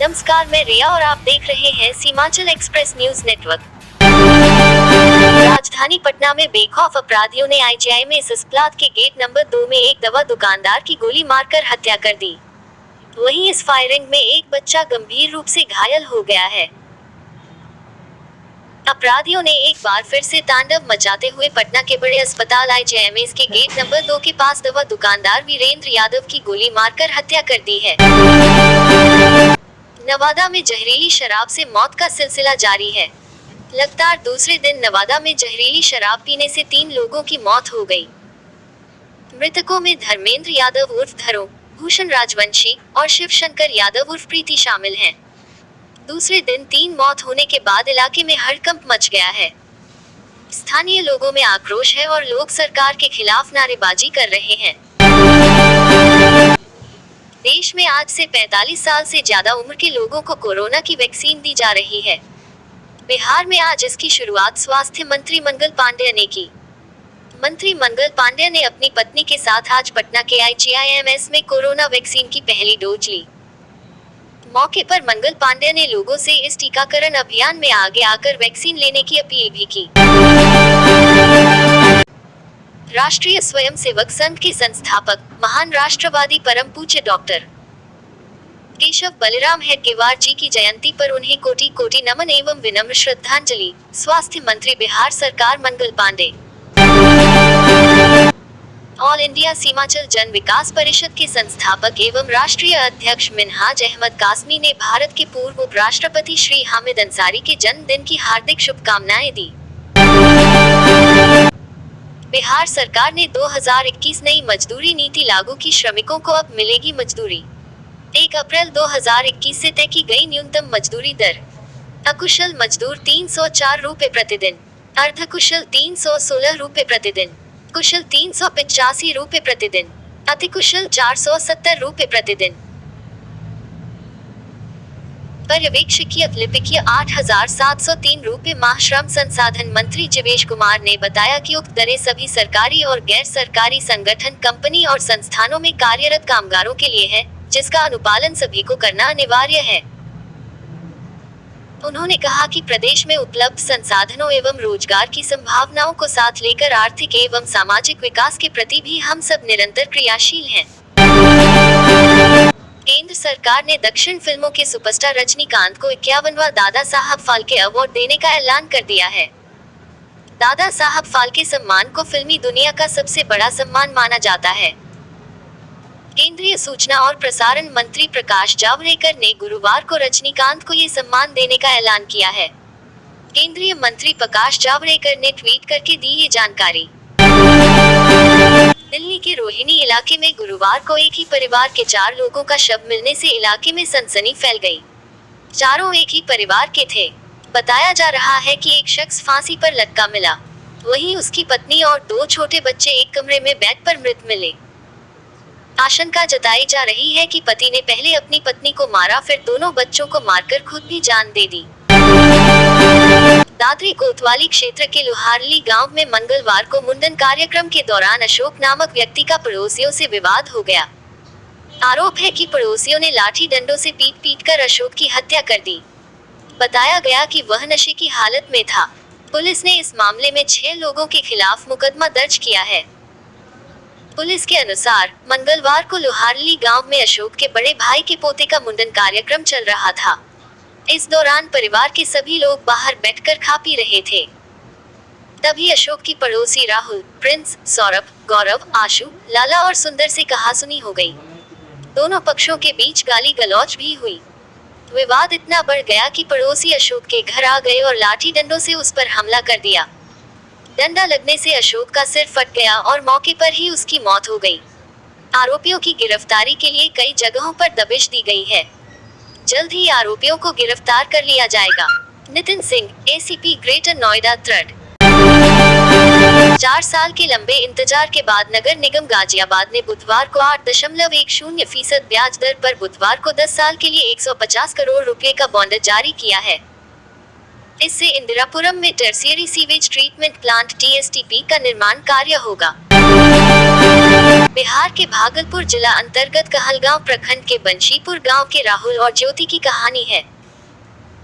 नमस्कार, मैं रिया और आप देख रहे हैं सीमांचल एक्सप्रेस न्यूज नेटवर्क। राजधानी पटना में बेखौफ अपराधियों ने IJIMS प्लाट के गेट नंबर 2 में एक दवा दुकानदार की गोली मारकर हत्या कर दी। वहीं इस फायरिंग में एक बच्चा गंभीर रूप से घायल हो गया है। अपराधियों ने एक बार फिर से तांडव मचाते हुए पटना के बड़े अस्पताल IJIMS के गेट नंबर 2 के पास दवा दुकानदार वीरेंद्र यादव की गोली मारकर हत्या कर दी है। नवादा में जहरीली शराब से मौत का सिलसिला जारी है। लगातार दूसरे दिन नवादा में जहरीली शराब पीने से 3 लोगों की मौत हो गई। मृतकों में धर्मेंद्र यादव उर्फ धरो, भूषण राजवंशी और शिव शंकर यादव उर्फ प्रीति शामिल हैं। दूसरे दिन 3 मौत होने के बाद इलाके में हड़कंप मच गया है। स्थानीय लोगों में आक्रोश है और लोग सरकार के खिलाफ नारेबाजी कर रहे हैं। देश में आज से 45 साल से ज्यादा उम्र के लोगों को कोरोना की वैक्सीन दी जा रही है। बिहार में आज इसकी शुरुआत स्वास्थ्य मंत्री मंगल पांडेय ने की। मंत्री मंगल पांडेय ने अपनी पत्नी के साथ आज पटना के IJIMS में कोरोना वैक्सीन की पहली डोज ली। मौके पर मंगल पांडेय ने लोगों से इस टीकाकरण अभियान में आगे आकर वैक्सीन लेने की अपील भी की। राष्ट्रीय स्वयंसेवक संघ के संस्थापक, महान राष्ट्रवादी परम पूज्य डॉक्टर केशव बलिराम हेडगेवार जी की जयंती पर उन्हें कोटि कोटि नमन एवं विनम्र श्रद्धांजलि। स्वास्थ्य मंत्री बिहार सरकार मंगल पांडे। ऑल इंडिया सीमांचल जन विकास परिषद के संस्थापक एवं राष्ट्रीय अध्यक्ष मिन्हाज अहमद कासमी ने भारत के पूर्व उपराष्ट्रपति श्री हामिद अंसारी के जन्मदिन की हार्दिक शुभकामनाएं दी। बिहार सरकार ने 2021 नई मजदूरी नीति लागू की। श्रमिकों को अब मिलेगी मजदूरी। 1 अप्रैल 2021 से तय की गई न्यूनतम मजदूरी दर। अकुशल मजदूर 304 रुपए प्रतिदिन, अर्धकुशल 316 रुपए प्रतिदिन, कुशल 385 रुपए प्रतिदिन, अतिकुशल 470 रुपए प्रतिदिन। पर्यवेक्षकीय लिपिकीय 8,703 रुपए माह। श्रम संसाधन मंत्री जीवेश कुमार ने बताया कि उक्त दरें सभी सरकारी और गैर सरकारी संगठन, कंपनी और संस्थानों में कार्यरत कामगारों के लिए है, जिसका अनुपालन सभी को करना अनिवार्य है। उन्होंने कहा कि प्रदेश में उपलब्ध संसाधनों एवं रोजगार की संभावनाओं को साथ लेकर आर्थिक एवं सामाजिक विकास के प्रति भी हम सब निरंतर क्रियाशील हैं। केंद्र सरकार ने दक्षिण फिल्मों के सुपरस्टार रजनीकांत को 51वां दादा साहब फाल्के अवार्ड देने का ऐलान कर दिया है। दादा साहब फाल्के सम्मान को फिल्मी दुनिया का सबसे बड़ा सम्मान माना जाता है। केंद्रीय सूचना और प्रसारण मंत्री प्रकाश जावड़ेकर ने गुरुवार को रजनीकांत को ये सम्मान देने का ऐलान किया है। केंद्रीय मंत्री प्रकाश जावड़ेकर ने ट्वीट करके दी ये जानकारी। दिल्ली के रोहिणी इलाके में गुरुवार को एक ही परिवार के 4 लोगों का शव मिलने से इलाके में सनसनी फैल गई। चारों एक ही परिवार के थे। बताया जा रहा है कि एक शख्स फांसी पर लटका मिला, वहीं उसकी पत्नी और 2 छोटे बच्चे एक कमरे में बेड पर मृत मिले। आशंका जताई जा रही है कि पति ने पहले अपनी पत्नी को मारा, फिर दोनों बच्चों को मारकर खुद भी जान दे दी। दादरी कोतवाली क्षेत्र के लोहारली गांव में मंगलवार को मुंडन कार्यक्रम के दौरान अशोक नामक व्यक्ति का पड़ोसियों से विवाद हो गया। आरोप है कि पड़ोसियों ने लाठी डंडों से पीट कर अशोक की हत्या कर दी। बताया गया कि वह नशे की हालत में था। पुलिस ने इस मामले में 6 लोगों के खिलाफ मुकदमा दर्ज किया है। पुलिस के अनुसार मंगलवार को लोहारली गांव में अशोक के बड़े भाई के पोते का मुंडन कार्यक्रम चल रहा था। इस दौरान परिवार के सभी लोग बाहर बैठकर खा पी रहे थे। तभी अशोक की पड़ोसी राहुल, प्रिंस, सौरभ, गौरव, आशु, लाला और सुंदर से कहासुनी हो गई। दोनों पक्षों के बीच गाली गलौज भी हुई। विवाद इतना बढ़ गया कि पड़ोसी अशोक के घर आ गए और लाठी डंडों से उस पर हमला कर दिया। डंडा लगने से अशोक का सिर फट गया और मौके पर ही उसकी मौत हो गई। आरोपियों की गिरफ्तारी के लिए कई जगहों पर दबिश दी गई है। जल्द ही आरोपियों को गिरफ्तार कर लिया जाएगा। Nitin Singh, ACP greater Noida 3rd। 4 साल के लंबे इंतजार के बाद नगर निगम गाजियाबाद ने बुधवार को 8.10% ब्याज दर पर बुधवार को 10 साल के लिए 150 करोड़ रुपए का बॉन्ड जारी किया है। इससे इंदिरापुरम में tertiary sewage treatment plant TSTP का निर्माण कार्य होगा। बिहार के भागलपुर जिला अंतर्गत कहलगांव प्रखंड के बंशीपुर गांव के राहुल और ज्योति की कहानी है।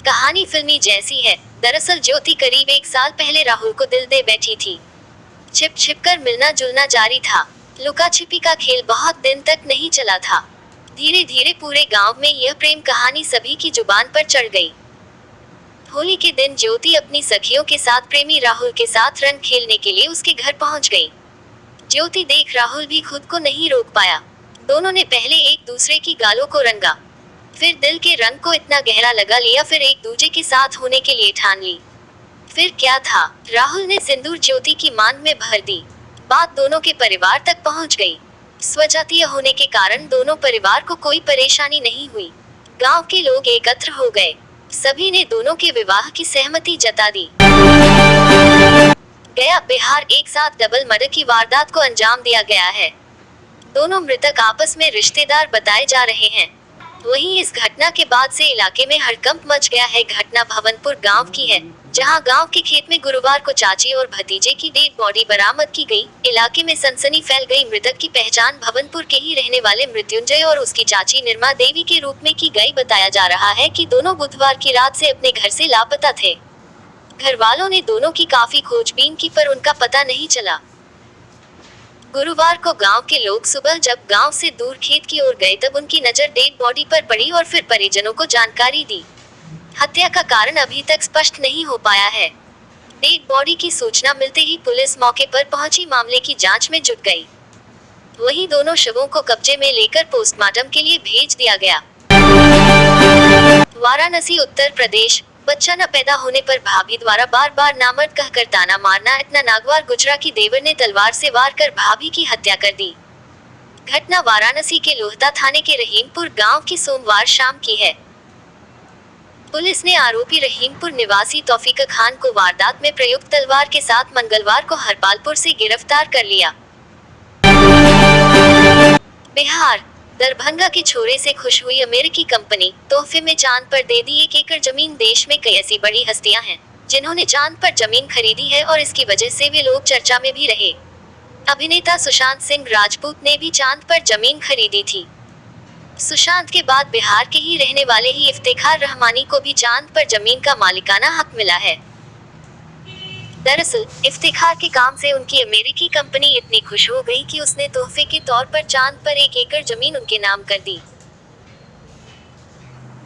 कहानी फिल्मी जैसी है। दरअसल ज्योति करीब 1 साल पहले राहुल को दिल दे बैठी थी। छिप छिप कर मिलना जुलना जारी था। लुका छिपी का खेल बहुत दिन तक नहीं चला था। धीरे धीरे पूरे गांव में यह प्रेम कहानी सभी की जुबान पर चढ़ गई। होली के दिन ज्योति अपनी सखियों के साथ प्रेमी राहुल के साथ रंग खेलने के लिए उसके घर पहुंच गई। ज्योति देख राहुल भी खुद को नहीं रोक पाया। दोनों ने पहले एक दूसरे की गालों को रंगा, फिर दिल के रंग को इतना गहरा लगा लिया, फिर एक दूसरे के साथ होने के लिए ठान ली। फिर क्या था, राहुल ने सिंदूर ज्योति की मांग में भर दी। बात दोनों के परिवार तक पहुंच गई। स्वजातीय होने के कारण दोनों परिवार को कोई परेशानी नहीं हुई। गांव के लोग एकत्र हो गए। सभी ने दोनों के विवाह की सहमति जता दी। गया बिहार एक साथ डबल मर्डर की वारदात को अंजाम दिया गया है। दोनों मृतक आपस में रिश्तेदार बताए जा रहे हैं। वहीं इस घटना के बाद से इलाके में हड़कंप मच गया है। घटना भवनपुर गांव की है, जहां गांव के खेत में गुरुवार को चाची और भतीजे की डेड बॉडी बरामद की गई। इलाके में सनसनी फैल गई। मृतक की पहचान भवनपुर के ही रहने वाले मृत्युंजय और उसकी चाची निर्मा देवी के रूप में की गई। बताया जा रहा है कि दोनों बुधवार की रात से अपने घर से लापता थे। घर वालों ने दोनों की काफी खोजबीन की, पर उनका पता नहीं चला। गुरुवार को गांव के लोग सुबह जब गांव से दूर खेत की ओर गए, तब उनकी नजर डेड बॉडी पर पड़ी और फिर परिजनों को जानकारी दी। हत्या का कारण अभी तक स्पष्ट नहीं हो पाया है। डेड बॉडी की सूचना मिलते ही पुलिस मौके पर पहुंची, मामले की जांच में जुट गई। वहीं दोनों शवों को कब्जे में लेकर पोस्टमार्टम के लिए भेज दिया गया। वाराणसी उत्तर प्रदेश। बच्चा न पैदा होने पर भाभी द्वारा बार बार नामर्द कहकर ताना मारना। इतना नागवार गुजरा की देवर ने तलवार से वार कर भाभी की हत्या कर दी। घटना वाराणसी के लोहता थाने के रहीमपुर गांव की सोमवार शाम की है। पुलिस ने आरोपी रहीमपुर निवासी तौफीक खान को वारदात में प्रयुक्त तलवार के साथ मंगलवार को हरपालपुर से गिरफ्तार कर लिया। बिहार दरभंगा के छोरे से खुश हुई अमेरिकी कंपनी। तोहफे में चांद पर दे दी 1 एकड़ जमीन। देश में कई ऐसी बड़ी हस्तियां हैं जिन्होंने चांद पर जमीन खरीदी है और इसकी वजह से वे लोग चर्चा में भी रहे। अभिनेता सुशांत सिंह राजपूत ने भी चांद पर जमीन खरीदी थी। सुशांत के बाद बिहार के ही रहने वाले ही इफ्तिखार रहमानी को भी चांद पर जमीन का मालिकाना हक मिला है। दरअसल इफ्तिखार के काम से उनकी अमेरिकी कंपनी इतनी खुश हो गई कि उसने तोहफे के तौर पर चांद पर 1 एकड़ जमीन उनके नाम कर दी।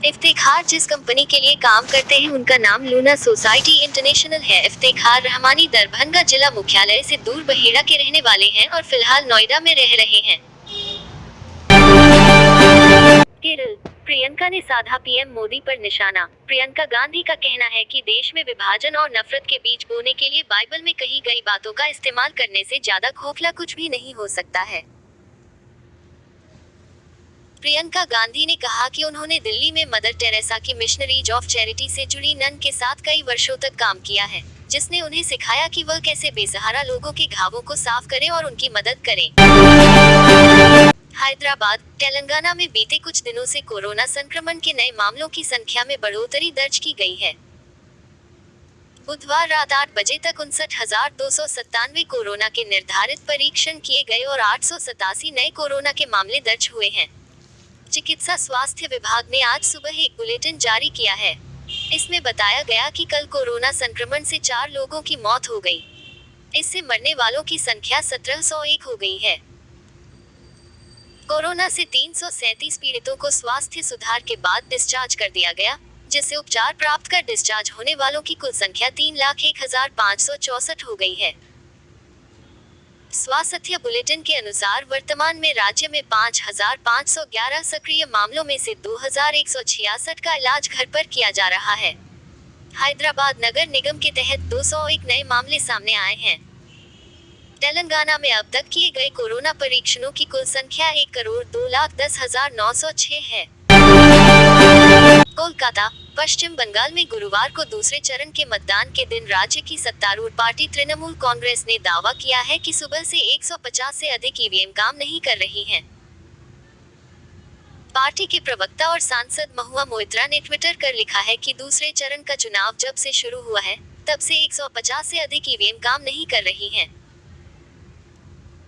इफ्तिखार जिस कंपनी के लिए काम करते हैं उनका नाम लूना सोसाइटी इंटरनेशनल है। इफ्तिखार रहमानी दरभंगा जिला मुख्यालय से दूर बहेड़ा के रहने वाले हैं और फिलहाल नोएडा में रह रहे हैं। केरल। प्रियंका ने साधा पीएम मोदी पर निशाना। प्रियंका गांधी का कहना है कि देश में विभाजन और नफरत के बीज बोने के लिए बाइबल में कही गई बातों का इस्तेमाल करने से ज्यादा खोखला कुछ भी नहीं हो सकता है। प्रियंका गांधी ने कहा कि उन्होंने दिल्ली में मदर टेरेसा की मिशनरीज ऑफ चैरिटी से जुड़ी नन के साथ कई वर्षों तक काम किया है, जिसने उन्हें सिखाया कि वह कैसे बेसहारा लोगों के घावों को साफ करें और उनकी मदद करें। हैदराबाद तेलंगाना में बीते कुछ दिनों से कोरोना संक्रमण के नए मामलों की संख्या में बढ़ोतरी दर्ज की गई है। बुधवार रात 8 बजे तक 59,297 कोरोना के निर्धारित परीक्षण किए गए और 887 नए कोरोना के मामले दर्ज हुए हैं। चिकित्सा स्वास्थ्य विभाग ने आज सुबह एक बुलेटिन जारी किया है। इसमें बताया गया कि कल कोरोना संक्रमण से 4 लोगों की मौत हो गई। इससे मरने वालों की संख्या 1701 हो गई है। कोरोना से 337 पीड़ितों को स्वास्थ्य सुधार के बाद डिस्चार्ज कर दिया गया, जिससे उपचार प्राप्त कर डिस्चार्ज होने वालों की कुल संख्या 3,01,564 हो गई है। स्वास्थ्य बुलेटिन के अनुसार वर्तमान में राज्य में 5,511 सक्रिय मामलों में से 2,166 का इलाज घर पर किया जा रहा है। हैदराबाद नगर निगम के तहत 201 नए मामले सामने आए हैं। तेलंगाना में अब तक किए गए कोरोना परीक्षणों की कुल संख्या 1,02,10,906 है। कोलकाता। पश्चिम बंगाल में गुरुवार को दूसरे चरण के मतदान के दिन राज्य की सत्तारूढ़ पार्टी तृणमूल कांग्रेस ने दावा किया है कि सुबह से 150 से अधिक ईवीएम काम नहीं कर रही हैं। पार्टी के प्रवक्ता और सांसद महुआ मोइत्रा ने ट्विटर कर लिखा है कि दूसरे चरण का चुनाव जब से शुरू हुआ है, तब से 150 से अधिक ईवीएम काम नहीं कर रही हैं।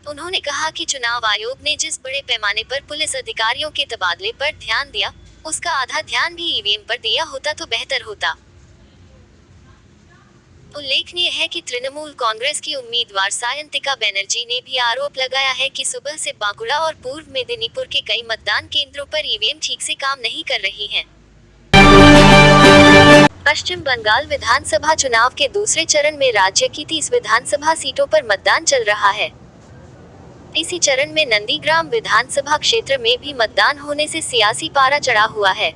उन्होंने कहा कि चुनाव आयोग ने जिस बड़े पैमाने पर पुलिस अधिकारियों के तबादले पर ध्यान दिया, उसका आधा ध्यान भी ईवीएम पर दिया होता तो बेहतर होता। उल्लेखनीय है कि तृणमूल कांग्रेस की उम्मीदवार सायंतिका बनर्जी ने भी आरोप लगाया है कि सुबह से बांकुड़ा और पूर्व मेदिनीपुर के कई मतदान केंद्रों पर ईवीएम ठीक से काम नहीं कर रही हैं। पश्चिम बंगाल विधानसभा चुनाव के दूसरे चरण में राज्य की 30 विधानसभा सीटों पर मतदान चल रहा है। इसी चरण में नंदीग्राम विधानसभा क्षेत्र में भी मतदान होने से सियासी पारा चढ़ा हुआ है।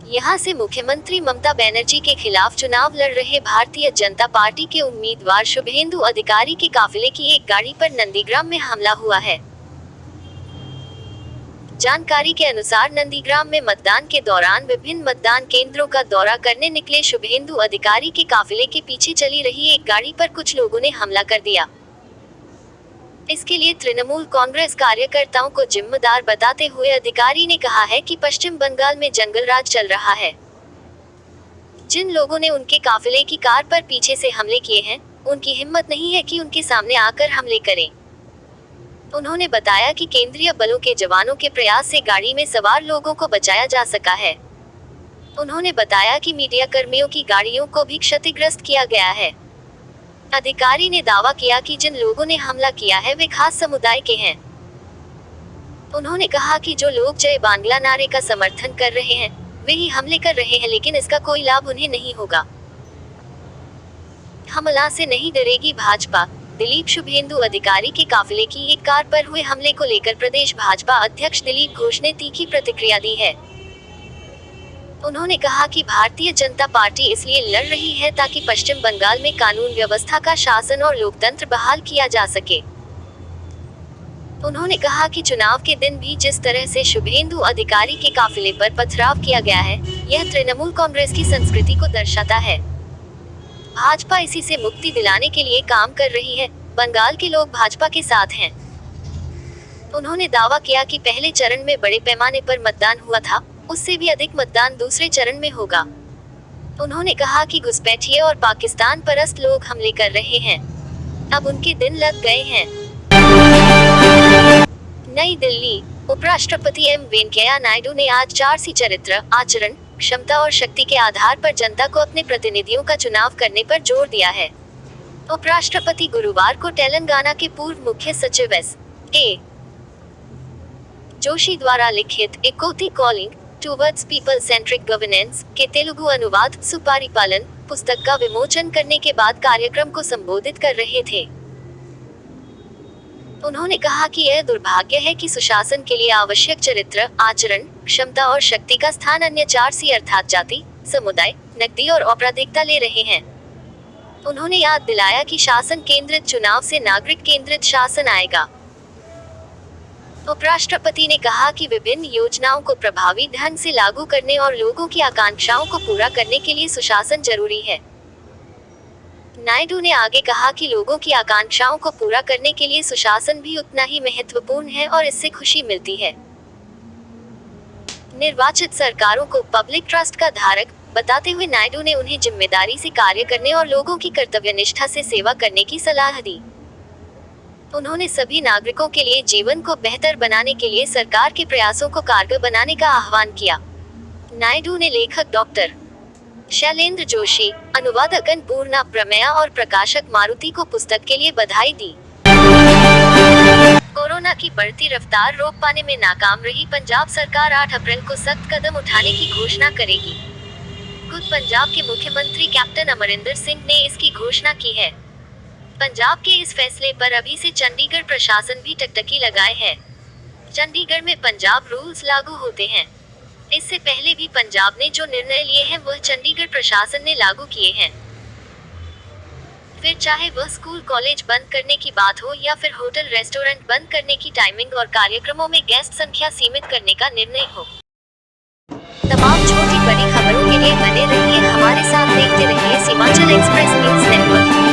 यहां से मुख्यमंत्री ममता बनर्जी के खिलाफ चुनाव लड़ रहे भारतीय जनता पार्टी के उम्मीदवार शुभेंदु अधिकारी के काफिले की एक गाड़ी पर नंदीग्राम में हमला हुआ है। जानकारी के अनुसार नंदीग्राम में मतदान के दौरान विभिन्न मतदान केंद्रों का दौरा करने निकले शुभेंदु अधिकारी के काफिले के पीछे चली रही एक गाड़ी पर कुछ लोगों ने हमला कर दिया। इसके लिए तृणमूल कांग्रेस कार्यकर्ताओं को जिम्मेदार बताते हुए अधिकारी ने कहा है कि पश्चिम बंगाल में जंगल राज चल रहा है। जिन लोगों ने उनके काफिले की कार पर पीछे से हमले किए हैं, उनकी हिम्मत नहीं है कि उनके सामने आकर हमले करें। उन्होंने बताया कि केंद्रीय बलों के जवानों के प्रयास से गाड़ी में सवार लोगों को बचाया जा सका है। उन्होंने बताया कि मीडिया कर्मियों की गाड़ियों को भी क्षतिग्रस्त किया गया है। अधिकारी ने दावा किया कि जिन लोगों ने हमला किया है वे खास समुदाय के हैं। उन्होंने कहा कि जो लोग जय बांग्ला नारे का समर्थन कर रहे हैं, वे ही हमले कर रहे हैं, लेकिन इसका कोई लाभ उन्हें नहीं होगा। हमला से नहीं डरेगी भाजपा, दिलीप शुभेंदु अधिकारी के काफिले की एक कार पर हुए हमले को लेकर प्रदेश भाजपा अध्यक्ष दिलीप घोष ने तीखी प्रतिक्रिया दी है। उन्होंने कहा कि भारतीय जनता पार्टी इसलिए लड़ रही है ताकि पश्चिम बंगाल में कानून व्यवस्था का शासन और लोकतंत्र बहाल किया जा सके। उन्होंने कहा कि चुनाव के दिन भी जिस तरह से शुभेंदु अधिकारी के काफिले पर पथराव किया गया है, यह तृणमूल कांग्रेस की संस्कृति को दर्शाता है। भाजपा इसी से मुक्ति दिलाने के लिए काम कर रही है। बंगाल के लोग भाजपा के साथ हैं। उन्होंने दावा किया कि पहले चरण में बड़े पैमाने पर मतदान हुआ था, उससे भी अधिक मतदान दूसरे चरण में होगा। उन्होंने कहा कि घुसपैठिए और पाकिस्तान परस्त लोग हमले कर रहे हैं, अब उनके दिन लग गए हैं। नई दिल्ली, उपराष्ट्रपति एम वेंकैया नायडू ने आज 4C चरित्र, आचरण, क्षमता और शक्ति के आधार पर जनता को अपने प्रतिनिधियों का चुनाव करने पर जोर दिया है। उपराष्ट्रपति गुरुवार को तेलंगाना के पूर्व मुख्य सचिव S.A. जोशी द्वारा लिखित ए कोथी calling towards people centric governance के तेलुगु अनुवाद सुपारिपालन पुस्तक का विमोचन करने के बाद कार्यक्रम को संबोधित कर रहे थे। उन्होंने कहा कि यह दुर्भाग्य है कि सुशासन के लिए आवश्यक चरित्र, आचरण, क्षमता और शक्ति का स्थान अन्य 4C अर्थात जाति, समुदाय, नकदी और आपराधिकता ले रहे हैं। उन्होंने याद दिलाया कि शासन केंद्रित चुनाव से नागरिक केंद्रित शासन आएगा। उपराष्ट्रपति ने कहा कि विभिन्न योजनाओं को प्रभावी ढंग से लागू करने और लोगों की आकांक्षाओं को पूरा करने के लिए सुशासन जरूरी है। नायडू ने आगे कहा कि लोगों की आकांक्षाओं को पूरा करने के लिए सुशासन भी उतना ही महत्वपूर्ण है और इससे खुशी मिलती है। निर्वाचित सरकारों को पब्लिक ट्रस्ट का धारक बताते हुए नायडू ने उन्हें जिम्मेदारी से कार्य करने और लोगों की कर्तव्यनिष्ठा से सेवा करने की सलाह दी। उन्होंने सभी नागरिकों के लिए जीवन को बेहतर बनाने के लिए सरकार के प्रयासों को कारगर बनाने का आह्वान किया। नायडू ने लेखक डॉक्टर शैलेंद्र जोशी, अनुवादक अन्नपूर्णा प्रमेया और प्रकाशक मारुति को पुस्तक के लिए बधाई दी। कोरोना की बढ़ती रफ्तार रोक पाने में नाकाम रही पंजाब सरकार 8 अप्रैल को सख्त कदम उठाने की घोषणा करेगी। खुद पंजाब के मुख्यमंत्री कैप्टन अमरिंदर सिंह ने इसकी घोषणा की है। पंजाब के इस फैसले पर अभी से चंडीगढ़ प्रशासन भी टकटकी लगाए है। चंडीगढ़ में पंजाब रूल्स लागू होते हैं। इससे पहले भी पंजाब ने जो निर्णय लिए हैं वह चंडीगढ़ प्रशासन ने लागू किए हैं। फिर चाहे वह स्कूल कॉलेज बंद करने की बात हो या फिर होटल रेस्टोरेंट बंद करने की टाइमिंग और कार्यक्रमों में गेस्ट संख्या सीमित करने का निर्णय हो। तमाम छोटी बड़ी खबरों के लिए बने रहिए हमारे साथ, देखते रहिए सीमांचल एक्सप्रेस न्यूज नेटवर्क।